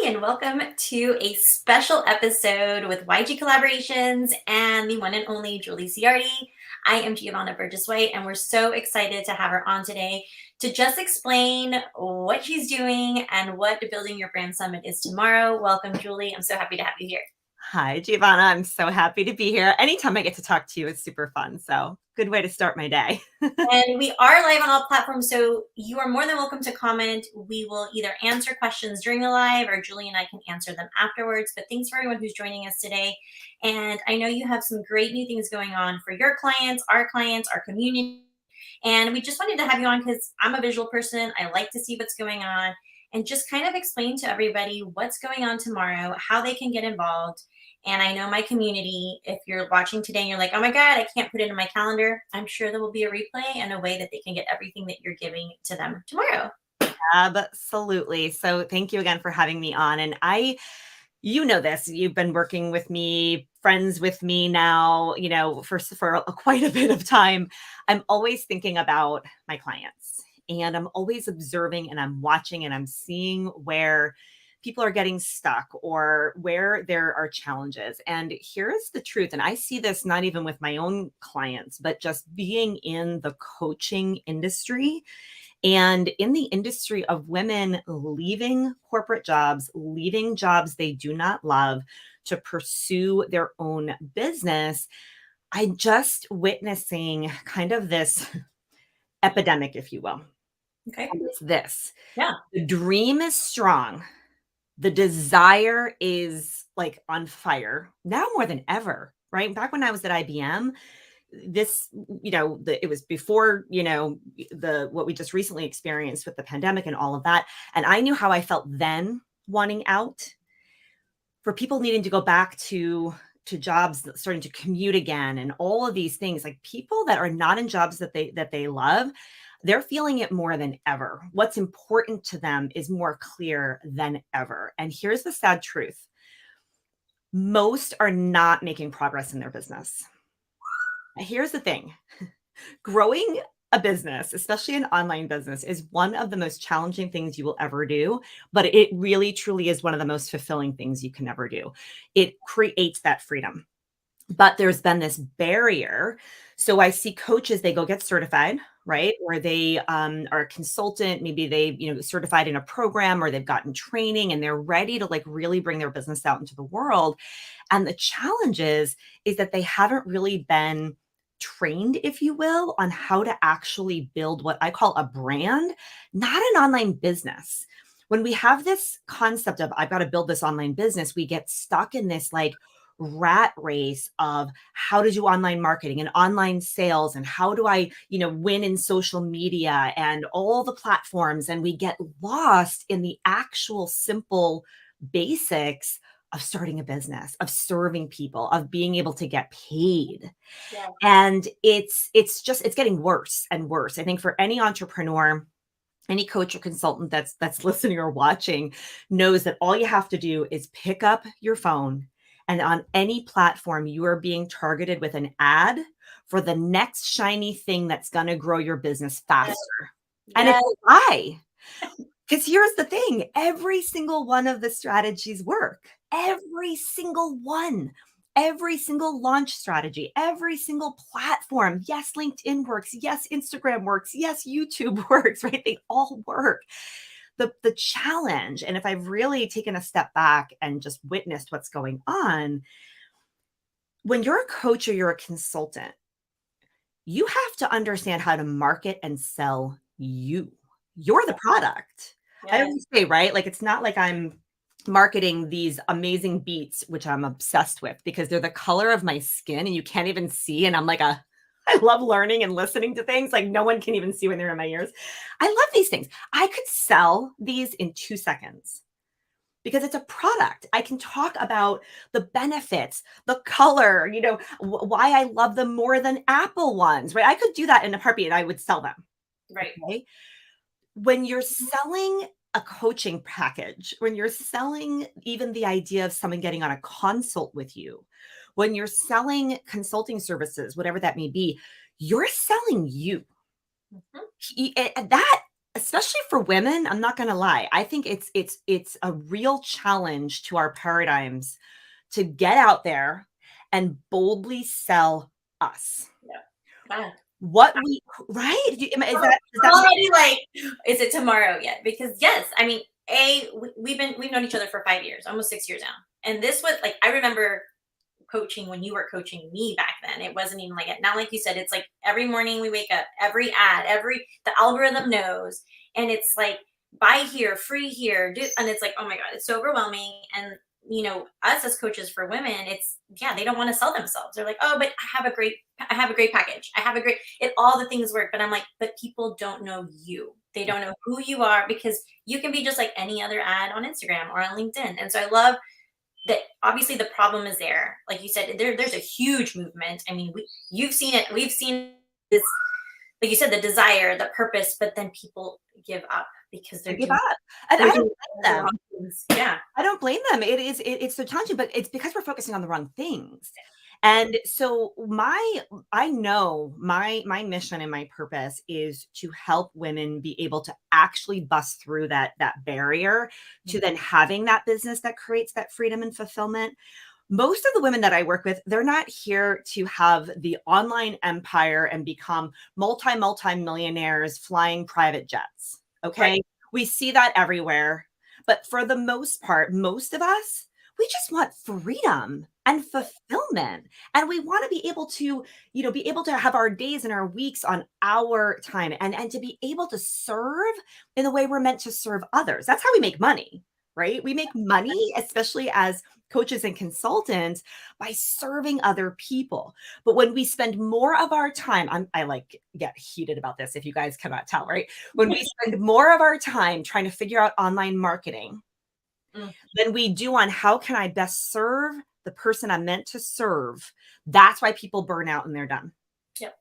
and welcome to a special episode with YG Collaborations and the one and only Julie Ciardi. I am Giovanna Burgess-White, and we're so excited to have her on today to just explain what she's doing and what the Building Your Brand Summit is tomorrow. Welcome, Julie. I'm so happy to have you here. Hi, Giovanna. I'm so happy to be here. Anytime I get to talk to you, it's super fun. So good way to start my day. And we are live on all platforms, so you are more than welcome to comment. We will either answer questions during the live or Julie and I can answer them afterwards. But thanks for everyone who's joining us today. And I know you have some great new things going on for your clients, our community. And we just wanted to have you on because I'm a visual person. I like to see what's going on and just kind of explain to everybody what's going on tomorrow, how they can get involved. And I know my community, if you're watching today and you're like, oh my God, I can't put it in my calendar, I'm sure there will be a replay and a way that they can get everything that you're giving to them tomorrow. Absolutely. So thank you again for having me on. And you know this, you've been working with me, friends with me now, for quite a bit of time. I'm always thinking about my clients and I'm always observing and I'm watching and I'm seeing where people are getting stuck or where there are challenges. And here's the truth. And I see this not even with my own clients, but just being in the coaching industry and in the industry of women leaving corporate jobs, leaving jobs they do not love to pursue their own business. I just witnessing kind of this epidemic, if you will. Okay. And it's this. Yeah. The dream is strong. The desire is like on fire now more than ever, right? Back when I was at IBM, it was before, what we just recently experienced with the pandemic and all of that. And I knew how I felt then wanting out. For people needing to go back to jobs, starting to commute again and all of these things, like people that are not in jobs that they love, they're feeling it more than ever. What's important to them is more clear than ever. And here's the sad truth. Most are not making progress in their business. Here's the thing. Growing a business, especially an online business, is one of the most challenging things you will ever do, but it really, truly is one of the most fulfilling things you can ever do. It creates that freedom. But there's been this barrier. So I see coaches, they go get certified, right? Or they are a consultant, maybe they, certified in a program or they've gotten training and they're ready to like really bring their business out into the world. And the challenge is that they haven't really been trained, if you will, on how to actually build what I call a brand, not an online business. When we have this concept of I've got to build this online business, we get stuck in this like rat race of how to do online marketing and online sales and how do I, win in social media and all the platforms. And we get lost in the actual simple basics of starting a business, of serving people, of being able to get paid. Yeah. And it's getting worse and worse. I think for any entrepreneur, any coach or consultant that's listening or watching knows that all you have to do is pick up your phone, and on any platform, you are being targeted with an ad for the next shiny thing that's going to grow your business faster. Yes. And it's a lie. Because here's the thing, every single one of the strategies work. Every single one. Every single launch strategy, every single platform. Yes, LinkedIn works. Yes, Instagram works. Yes, YouTube works, right? They all work. The challenge, and if I've really taken a step back and just witnessed what's going on, when you're a coach or you're a consultant, you have to understand how to market and sell you. You're the product. Yes. I always say, right? Like, it's not like I'm marketing these amazing beats, which I'm obsessed with because they're the color of my skin and you can't even see. And I'm like I love learning and listening to things. Like no one can even see when they're in my ears. I love these things. I could sell these in 2 seconds because it's a product. I can talk about the benefits, the color, why I love them more than Apple ones, right? I could do that in a heartbeat and I would sell them. Right. Okay? When you're selling a coaching package, when you're selling even the idea of someone getting on a consult with you, when you're selling consulting services, whatever that may be, you're selling you. Mhm. That especially for women, I'm not going to lie. I think it's a real challenge to our paradigms to get out there and boldly sell us. Yeah. What we right? Is I'm that already like, is it tomorrow yet? Because yes, I mean, we've known each other for 5 years, almost 6 years now. And this was like, I remember coaching when you were coaching me back then. It wasn't even like it. Now, like you said, it's like every morning we wake up, every ad, the algorithm knows. And it's like, buy here, free here. And it's like, oh my God, it's so overwhelming. And, us as coaches for women, yeah, they don't want to sell themselves. They're like, oh, but I have a great package. All the things work. But I'm like, but people don't know you. They don't know who you are, because you can be just like any other ad on Instagram or on LinkedIn. And so I love that. Obviously the problem is there, like you said, there's a huge movement. I mean, you've seen it, we've seen this, like you said, the desire, the purpose, but then people give up because I give up. And I they're don't doing blame the them. wrong things. Yeah. I don't blame them. It's so challenging, but it's because we're focusing on the wrong things. And so I know my mission and my purpose is to help women be able to actually bust through that barrier to then having that business that creates that freedom and fulfillment. Most of the women that I work with, they're not here to have the online empire and become multi millionaires flying private jets. Okay. Right. We see that everywhere. But for the most part, most of us, we just want freedom and fulfillment. And we want to be able to, be able to have our days and our weeks on our time, and to be able to serve in the way we're meant to serve others. That's how we make money, right? We make money, especially as coaches and consultants, by serving other people. But when we spend more of our time, I like get heated about this if you guys cannot tell, right? When we spend more of our time trying to figure out online marketing than we do on how can I best serve the person I'm meant to serve, that's why people burn out and they're done. Yep.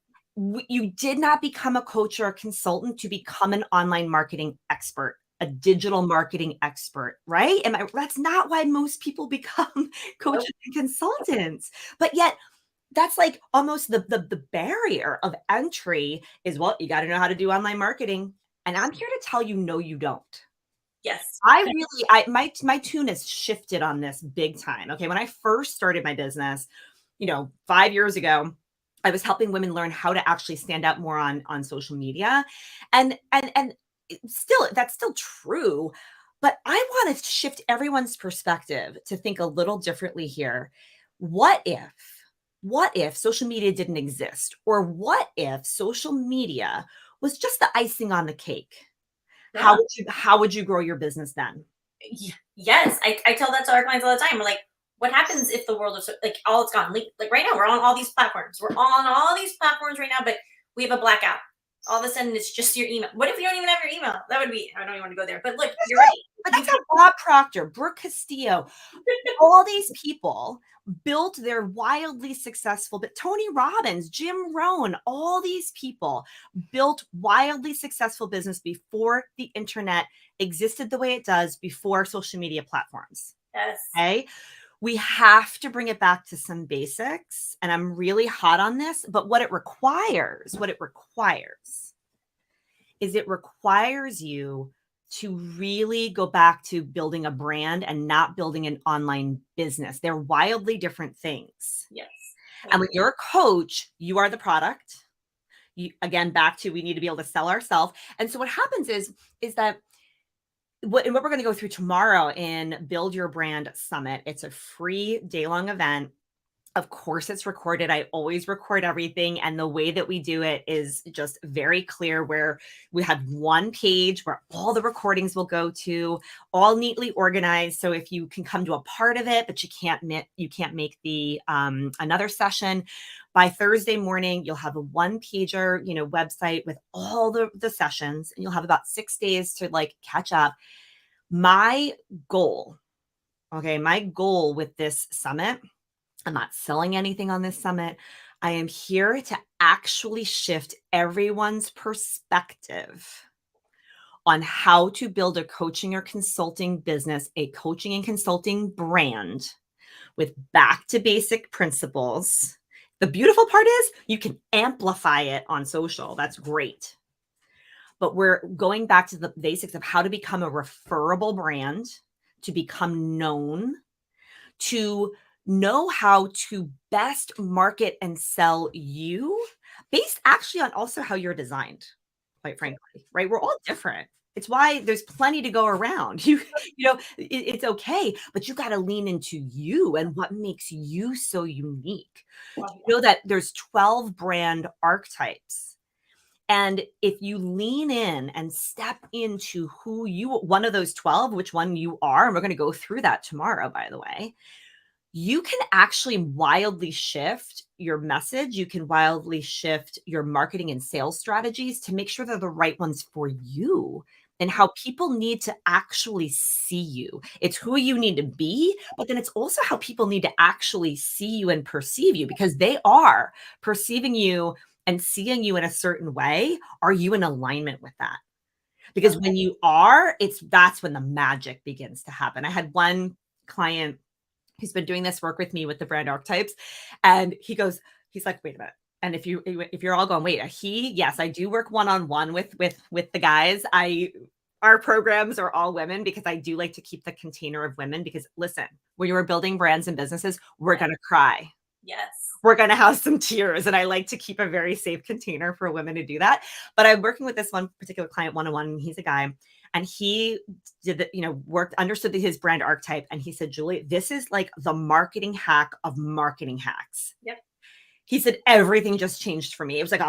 You did not become a coach or a consultant to become an online marketing expert, a digital marketing expert, right? That's not why most people become coaches and consultants. But yet that's like almost the barrier of entry is, well, you got to know how to do online marketing. And I'm here to tell you, no, you don't. Yes. My tune has shifted on this big time. Okay. When I first started my business, 5 years ago, I was helping women learn how to actually stand out more on social media. And still, that's still true. But I want to shift everyone's perspective to think a little differently here. What if social media didn't exist? Or what if social media was just the icing on the cake? Yeah. How would you grow your business then? Yes. I tell that to our clients all the time. We're like, what happens if the world is like all it's gone? Like right now, we're on all these platforms. We're on all these platforms right now, but we have a blackout. All of a sudden, it's just your email. What if you don't even have your email? That would be, I don't even want to go there. But look, you're right. But that's how Bob Proctor, Brooke Castillo, all these people built their wildly successful, but Tony Robbins, Jim Rohn, all these people built wildly successful business before the internet existed the way it does, before social media platforms. Yes. Okay. We have to bring it back to some basics. And I'm really hot on this, but what it requires is it requires you to really go back to building a brand and not building an online business. They're wildly different things. Yes. And when you're a coach, you are the product. Again, back to, we need to be able to sell ourselves. And so what happens is that what we're going to go through tomorrow in Build Your Brand Summit, it's a free day-long event. Of course, it's recorded. I always record everything. And the way that we do it is just very clear, where we have one page where all the recordings will go to, all neatly organized. So if you can come to a part of it, but you can't make the another session, by Thursday morning, you'll have a one-pager, website with all the sessions, and you'll have about 6 days to catch up. My goal with this summit, I'm not selling anything on this summit. I am here to actually shift everyone's perspective on how to build a coaching or consulting business, a coaching and consulting brand with back to basic principles. The beautiful part is you can amplify it on social. That's great. but we're going back to the basics of how to become a referable brand, to become known, to know how to best market and sell you based actually on also how you're designed, quite frankly, right? We're all different. It's why there's plenty to go around. It's okay, but you got to lean into you and what makes you so unique. Do you know that there's 12 brand archetypes? And if you lean in and step into who you, one of those 12, which one you are, and we're going to go through that tomorrow, by the way, you can actually wildly shift your message. You can wildly shift your marketing and sales strategies to make sure they're the right ones for you and how people need to actually see you. It's who you need to be, but then it's also how people need to actually see you and perceive you, because they are perceiving you and seeing you in a certain way. Are you in alignment with that? Because when you are, that's when the magic begins to happen. I had one client who's been doing this work with me with the brand archetypes. And he's like, wait a minute. And if you're all going, wait, yes, I do work one-on-one with the guys. Our programs are all women because I do like to keep the container of women, because listen, when you are building brands and businesses, we're going to cry. Yes. We're going to have some tears. And I like to keep a very safe container for women to do that. But I'm working with this one particular client one-on-one, and he's a guy. And he did understood his brand archetype. And he said, Julie, this is like the marketing hack of marketing hacks. Yep. He said, everything just changed for me. It was like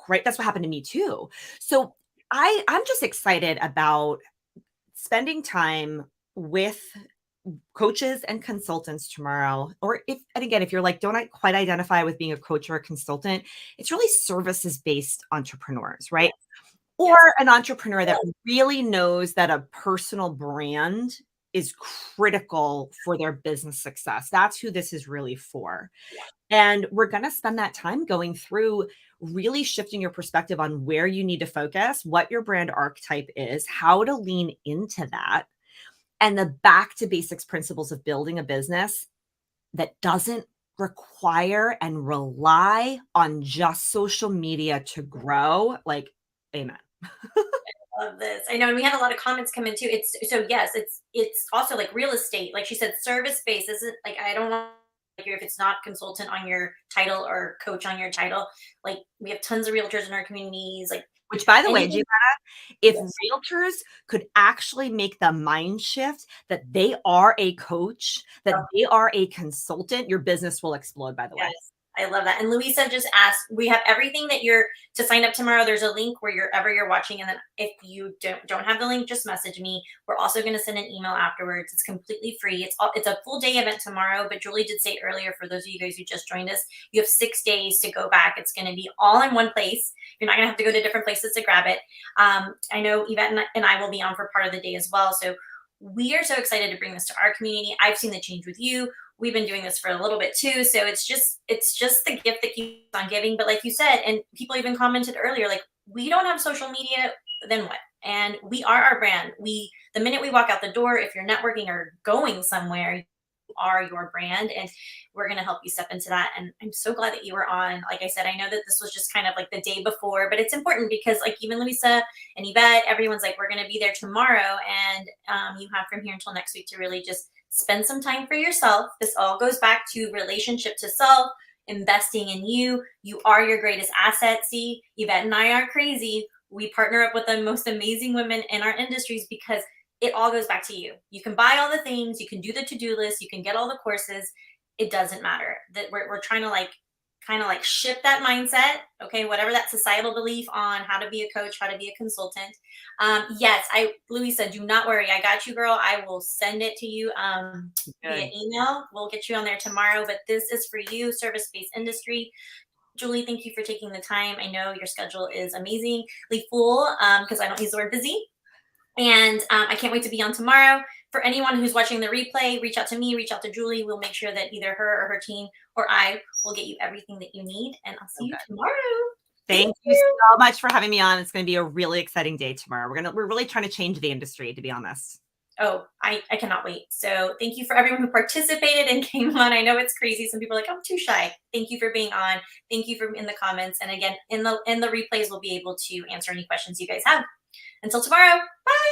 right. That's what happened to me too. So I'm just excited about spending time with coaches and consultants tomorrow. If you're like, don't I quite identify with being a coach or a consultant, it's really services-based entrepreneurs, right? Yes. Or an entrepreneur that really knows that a personal brand is critical for their business success. That's who this is really for. And we're going to spend that time going through really shifting your perspective on where you need to focus, what your brand archetype is, how to lean into that, and the back to basics principles of building a business that doesn't require and rely on just social media to grow. Like, amen. I love this. I know, and we had a lot of comments come in too. It's also like real estate. Like she said, service based isn't like, I don't want if it's not consultant on your title or coach on your title. Like we have tons of realtors in our communities. Like, which, by the way, Giovanna, if realtors could actually make the mind shift that they are a coach, that they are a consultant, your business will explode, by the way. I love that. And Louisa just asked, we have everything that to sign up tomorrow. There's a link wherever you're watching. And then if you don't have the link, just message me. We're also going to send an email afterwards. It's completely free. It's a full day event tomorrow, but Julie did say earlier, for those of you guys who just joined us, you have 6 days to go back. It's going to be all in one place. You're not going to have to go to different places to grab it. I know Yvette and I will be on for part of the day as well. So we are so excited to bring this to our community. I've seen the change with you. We've been doing this for a little bit too. So it's just the gift that keeps on giving. But like you said, and people even commented earlier, like, we don't have social media, then what? And we are our brand. The minute we walk out the door, if you're networking or going somewhere, you are your brand, and we're going to help you step into that. And I'm so glad that you were on. Like I said, I know that this was just kind of like the day before, but it's important because like even Louisa and Yvette, everyone's like, we're going to be there tomorrow. And you have from here until next week to really just spend some time for yourself. This all goes back to relationship to self, investing in you. You are your greatest asset. See, Yvette and I are crazy. We partner up with the most amazing women in our industries because it all goes back to you. You can buy all the things, you can do the to-do list, you can get all the courses. It doesn't matter. That we're trying to kind of shift that mindset. Okay, whatever that societal belief on how to be a coach, how to be a consultant. Yes, Louisa, do not worry. I got you, girl. I will send it to you via email. We'll get you on there tomorrow. But this is for you, service-based industry. Julie, thank you for taking the time. I know your schedule is amazingly full because I don't use the word busy. And I can't wait to be on tomorrow. For anyone who's watching the replay, reach out to me, reach out to Julie. We'll make sure that either her or her team or I will get you everything that you need. And I'll see you tomorrow. Thank you so much for having me on. It's going to be a really exciting day tomorrow. We're really trying to change the industry, to be honest. Oh, I cannot wait. So thank you for everyone who participated and came on. I know it's crazy. Some people are like, I'm too shy. Thank you for being on. Thank you for in the comments. And again, in the replays, we'll be able to answer any questions you guys have. Until tomorrow, bye.